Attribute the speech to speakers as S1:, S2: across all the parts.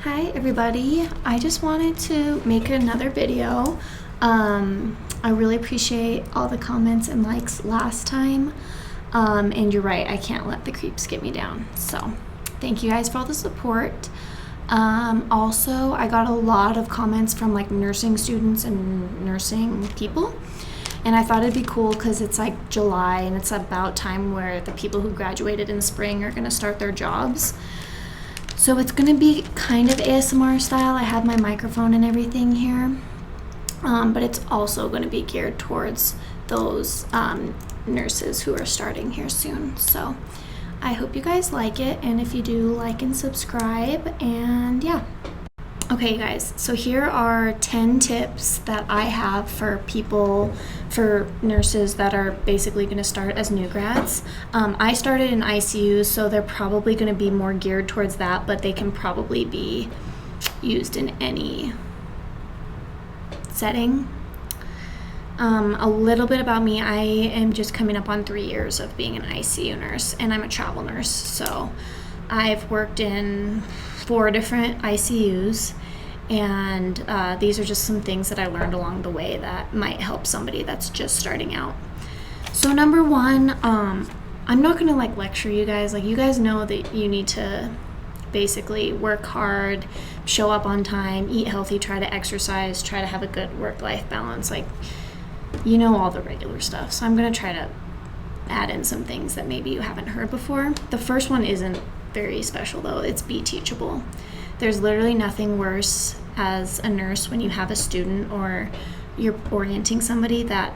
S1: Hi everybody, I just wanted to make another video. I really appreciate all the comments and likes last time, and you're right, I can't let the creeps get me down, so thank you guys for all the support. Also, I got a lot of comments from like nursing students and nursing people, and I thought it'd be cool because it's like July and it's about time where the people who graduated in the spring are going to start their jobs. So it's going to be kind of ASMR style. I have my microphone and everything here, but it's also going to be geared towards those nurses who are starting here soon. So I hope you guys like it, and if you do, like and subscribe, and yeah. Okay guys, so here are 10 tips that I have for nurses that are basically going to start as new grads. I started in ICU, so they're probably going to be more geared towards that, but they can probably be used in any setting. A little bit about me, I am just coming up on 3 years of being an ICU nurse, and I'm a travel nurse, so I've worked in 4 different ICUs, and these are just some things that I learned along the way that might help somebody that's just starting out. So number 1, I'm not gonna like lecture you guys. Like, you guys know that you need to basically work hard, show up on time, eat healthy, try to exercise, try to have a good work-life balance. Like, you know, all the regular stuff. So I'm gonna try to add in some things that maybe you haven't heard before. The first one isn't very special though. It's be teachable. There's literally nothing worse as a nurse when you have a student or you're orienting somebody that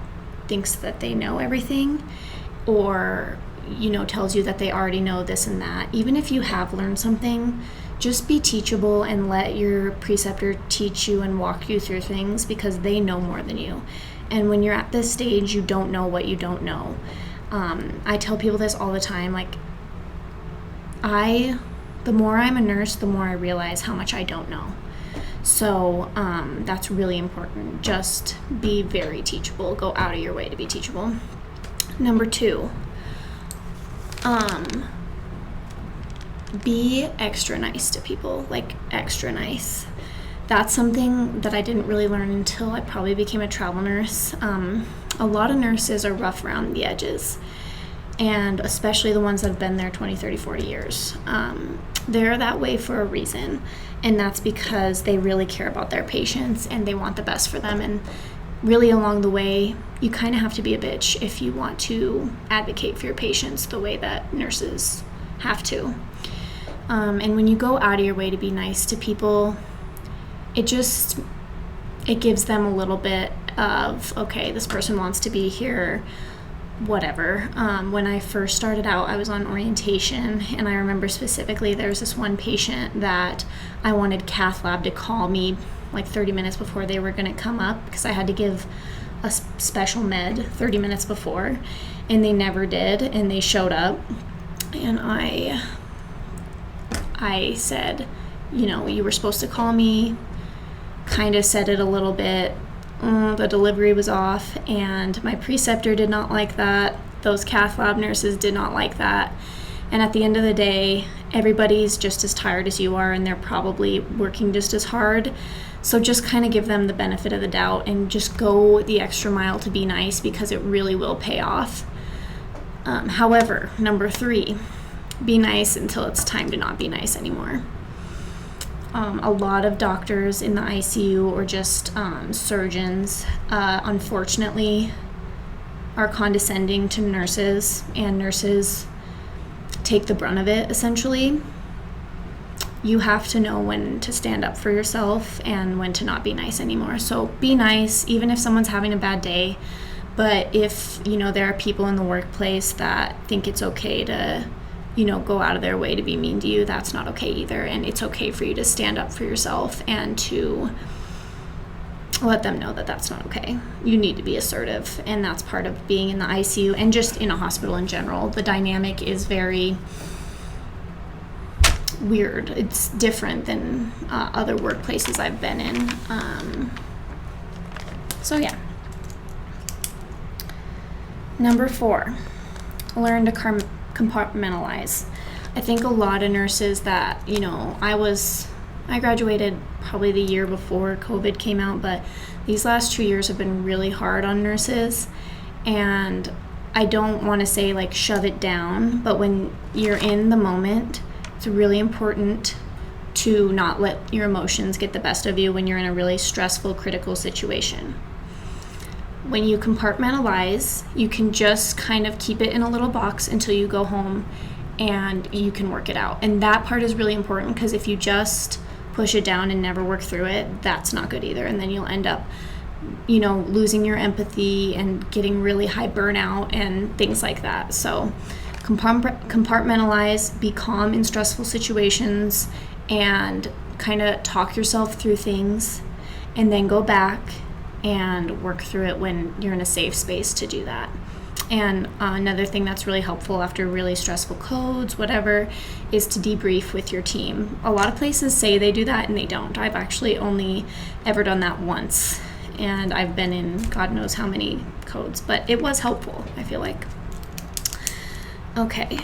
S1: thinks that they know everything, or tells you that they already know this and that. Even if you have learned something, just be teachable and let your preceptor teach you and walk you through things, because they know more than you. And when you're at this stage, you don't know what you don't know. I tell people this all the time, like, the more I'm a nurse, the more I realize how much I don't know. So that's really important. Just be very teachable. Go out of your way to be teachable. Number 2, be extra nice to people, like extra nice. That's something that I didn't really learn until I probably became a travel nurse. A lot of nurses are rough around the edges, and especially the ones that have been there 20, 30, 40 years. They're that way for a reason, and that's because they really care about their patients and they want the best for them. And really along the way, you kind of have to be a bitch if you want to advocate for your patients the way that nurses have to. And when you go out of your way to be nice to people, it gives them a little bit of, okay, this person wants to be here, whatever. When I first started out, I was on orientation, and I remember specifically there was this one patient that I wanted cath lab to call me like 30 minutes before they were going to come up, because I had to give a special med 30 minutes before, and they never did, and they showed up, and I said, you were supposed to call me, kind of said it a little bit. The delivery was off, and my preceptor did not like that. Those cath lab nurses did not like that. And at the end of the day, everybody's just as tired as you are, and they're probably working just as hard. So just kind of give them the benefit of the doubt and just go the extra mile to be nice, because it really will pay off. However, number 3, be nice until it's time to not be nice anymore. A lot of doctors in the ICU, or just surgeons, unfortunately, are condescending to nurses, and nurses take the brunt of it, essentially. You have to know when to stand up for yourself and when to not be nice anymore. So be nice, even if someone's having a bad day. But if, there are people in the workplace that think it's okay to go out of their way to be mean to you, that's not okay either. And it's okay for you to stand up for yourself and to let them know that that's not okay. You need to be assertive, and that's part of being in the ICU and just in a hospital in general. The dynamic is very weird. It's different than other workplaces I've been in. So yeah. Number 4, learn to compartmentalize. I think a lot of nurses that, I was I graduated probably the year before COVID came out, but these last 2 years have been really hard on nurses. And I don't want to say like shove it down, but when you're in the moment, it's really important to not let your emotions get the best of you when you're in a really stressful, critical situation. When you compartmentalize, you can just kind of keep it in a little box until you go home and you can work it out. And that part is really important, because if you just push it down and never work through it, that's not good either. And then you'll end up, losing your empathy and getting really high burnout and things like that. So compartmentalize, be calm in stressful situations, and kind of talk yourself through things, and then go back and work through it when you're in a safe space to do that. And another thing that's really helpful after really stressful codes, whatever, is to debrief with your team. A lot of places say they do that and they don't. I've actually only ever done that once, and I've been in God knows how many codes, but it was helpful, I feel like. Okay,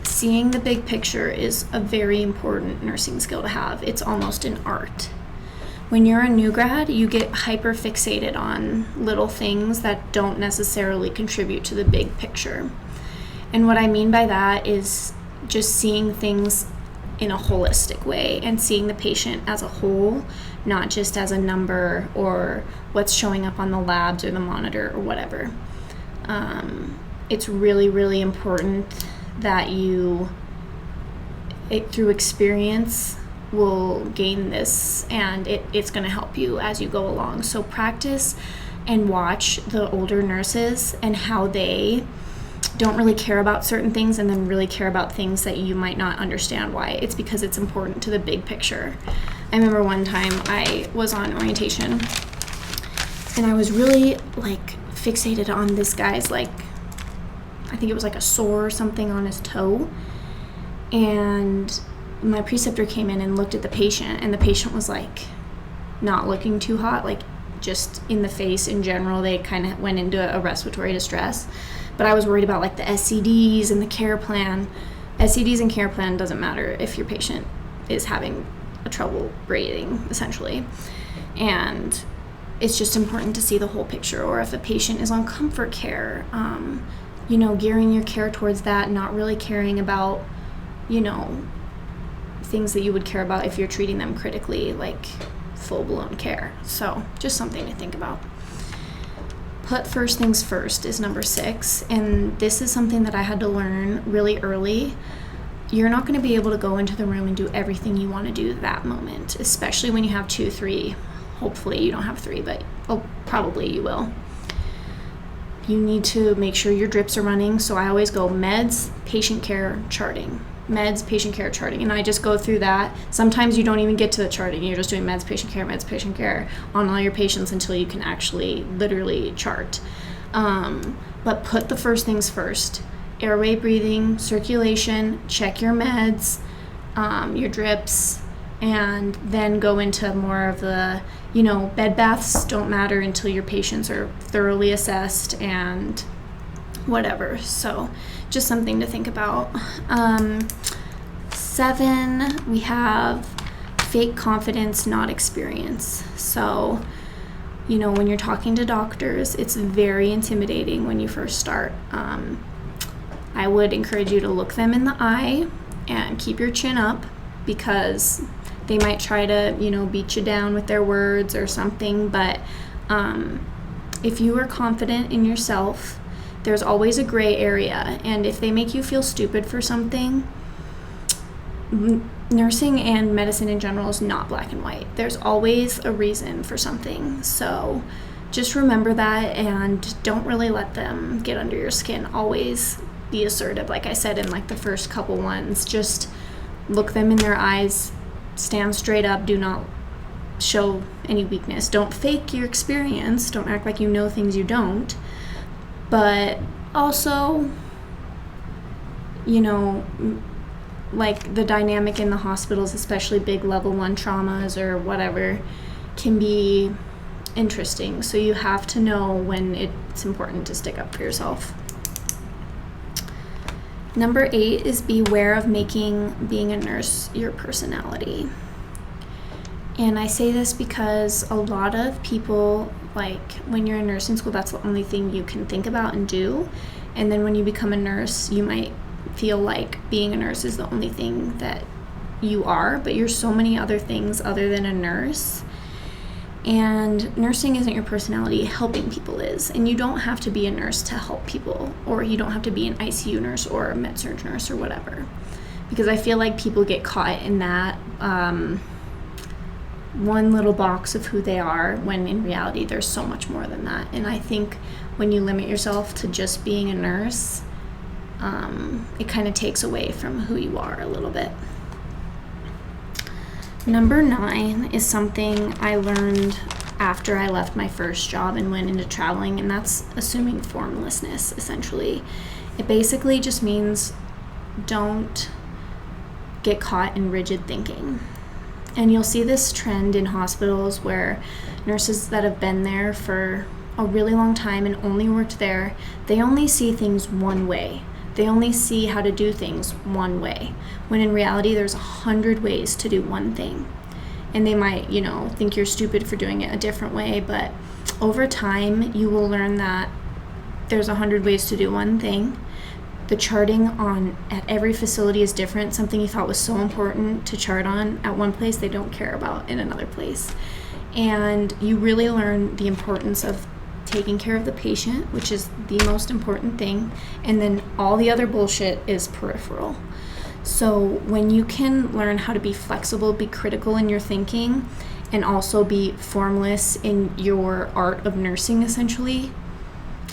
S1: seeing the big picture is a very important nursing skill to have. It's almost an art. When you're a new grad, you get hyper fixated on little things that don't necessarily contribute to the big picture. And what I mean by that is just seeing things in a holistic way and seeing the patient as a whole, not just as a number or what's showing up on the labs or the monitor or whatever. It's really, really important that you, through experience, will gain this, and it's going to help you as you go along. So practice and watch the older nurses and how they don't really care about certain things and then really care about things that you might not understand why. It's because it's important to the big picture. I remember one time I was on orientation and I was really fixated on this guy's I think it was a sore or something on his toe, and my preceptor came in and looked at the patient, and the patient was not looking too hot, just in the face in general. They kind of went into a respiratory distress, but I was worried about the SCDs and the care plan. SCDs and care plan doesn't matter if your patient is having a trouble breathing, essentially. And it's just important to see the whole picture. Or if a patient is on comfort care, gearing your care towards that, not really caring about, things that you would care about if you're treating them critically, like full-blown care. So just something to think about. Put first things first is number 6, and this is something that I had to learn really early. You're not going to be able to go into the room and do everything you want to do that moment, especially when you have 2, 3. Hopefully you don't have 3, but probably you will. You need to make sure your drips are running, so I always go meds, patient care, charting. Meds, patient care, charting, and I just go through that. Sometimes you don't even get to the charting. You're just doing meds, patient care on all your patients until you can actually literally chart. But put the first things first. Airway, breathing, circulation, check your meds, your drips, and then go into more of the, bed baths don't matter until your patients are thoroughly assessed and whatever. So just something to think about. 7, we have fake confidence, not experience. So, when you're talking to doctors, it's very intimidating when you first start. I would encourage you to look them in the eye and keep your chin up, because they might try to, beat you down with their words or something. But if you are confident in yourself, there's always a gray area, and if they make you feel stupid for something, nursing and medicine in general is not black and white. There's always a reason for something. So just remember that, and don't really let them get under your skin. Always be assertive. Like I said in the first couple ones, just look them in their eyes, stand straight up, do not show any weakness. Don't fake your experience. Don't act like you know things you don't. But also, the dynamic in the hospitals, especially big level 1 traumas or whatever, can be interesting. So you have to know when it's important to stick up for yourself. Number 8 is beware of making being a nurse your personality. And I say this because a lot of people, like when you're in nursing school, that's the only thing you can think about and do. And then when you become a nurse, you might feel like being a nurse is the only thing that you are, but you're so many other things other than a nurse. And nursing isn't your personality, helping people is. And you don't have to be a nurse to help people, or you don't have to be an ICU nurse or a med-surg nurse or whatever. Because I feel like people get caught in that one little box of who they are, when in reality there's so much more than that. And I think when you limit yourself to just being a nurse, it kind of takes away from who you are a little bit. Number 9 is something I learned after I left my first job and went into traveling, and that's assuming formlessness, essentially. It basically just means don't get caught in rigid thinking. And you'll see this trend in hospitals where nurses that have been there for a really long time and only worked there, they only see things one way. They only see how to do things one way, when in reality there's 100 ways to do one thing. And they might, think you're stupid for doing it a different way, but over time you will learn that there's 100 ways to do one thing. The charting at every facility is different. Something you thought was so important to chart on at one place, they don't care about in another place. And you really learn the importance of taking care of the patient, which is the most important thing, and then all the other bullshit is peripheral. So when you can learn how to be flexible, be critical in your thinking, and also be formless in your art of nursing, essentially,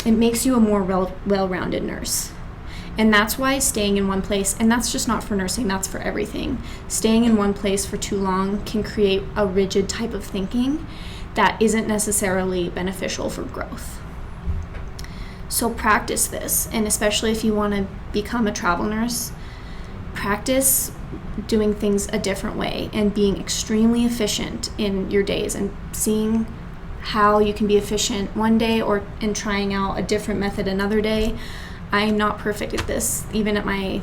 S1: it makes you a more well-rounded nurse. And that's why staying in one place, and that's just not for nursing, that's for everything, staying in one place for too long can create a rigid type of thinking that isn't necessarily beneficial for growth. So practice this, and especially if you want to become a travel nurse, practice doing things a different way and being extremely efficient in your days, and seeing how you can be efficient one day and trying out a different method another day. I'm not perfect at this, even at my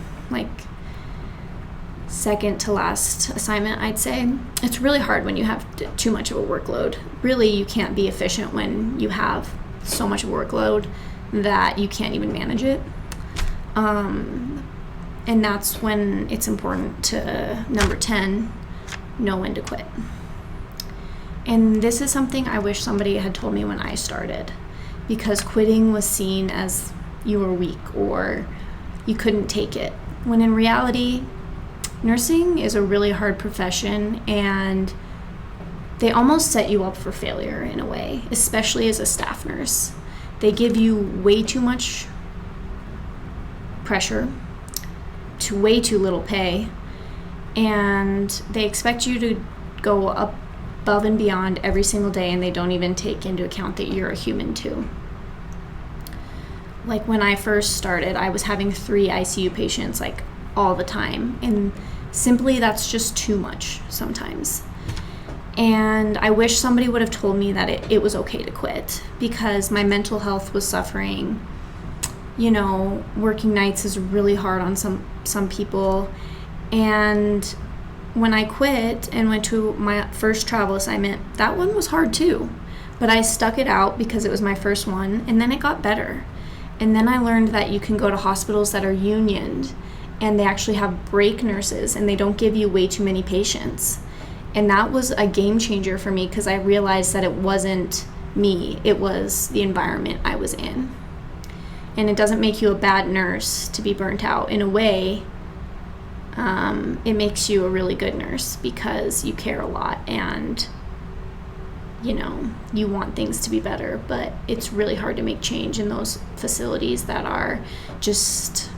S1: second to last assignment, I'd say. It's really hard when you have too much of a workload. Really, you can't be efficient when you have so much of a workload that you can't even manage it. And that's when it's important to, number 10, know when to quit. And this is something I wish somebody had told me when I started, because quitting was seen as you were weak or you couldn't take it. When in reality, nursing is a really hard profession, and they almost set you up for failure in a way, especially as a staff nurse. They give you way too much pressure to way too little pay, and they expect you to go above and beyond every single day, and they don't even take into account that you're a human too. Like when I first started, I was having 3 ICU patients all the time, and simply that's just too much sometimes. And I wish somebody would have told me that it was okay to quit, because my mental health was suffering. Working nights is really hard on some people. And when I quit and went to my first travel assignment, that one was hard too. But I stuck it out because it was my first one, and then it got better. And then I learned that you can go to hospitals that are unioned, and they actually have break nurses, and they don't give you way too many patients. And that was a game changer for me, because I realized that it wasn't me, it was the environment I was in. And it doesn't make you a bad nurse to be burnt out. In a way, it makes you a really good nurse, because you care a lot and you want things to be better. But it's really hard to make change in those facilities that are just,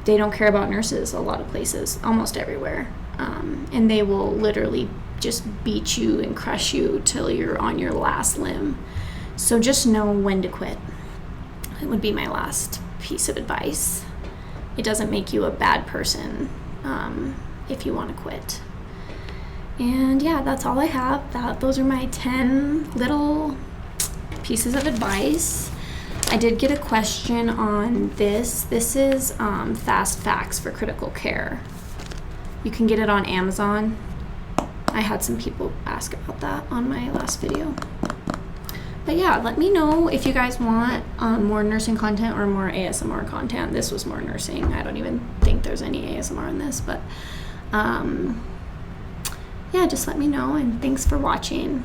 S1: they don't care about nurses a lot of places, almost everywhere. And they will literally just beat you and crush you till you're on your last limb. So just know when to quit. It would be my last piece of advice. It doesn't make you a bad person if you want to quit. And yeah, that's all I have. Those are my 10 little pieces of advice. I did get a question on this. This is Fast Facts for Critical Care. You can get it on Amazon. I had some people ask about that on my last video. But yeah, let me know if you guys want more nursing content or more ASMR content. This was more nursing. I don't even think there's any ASMR in this, but yeah, just let me know, and thanks for watching.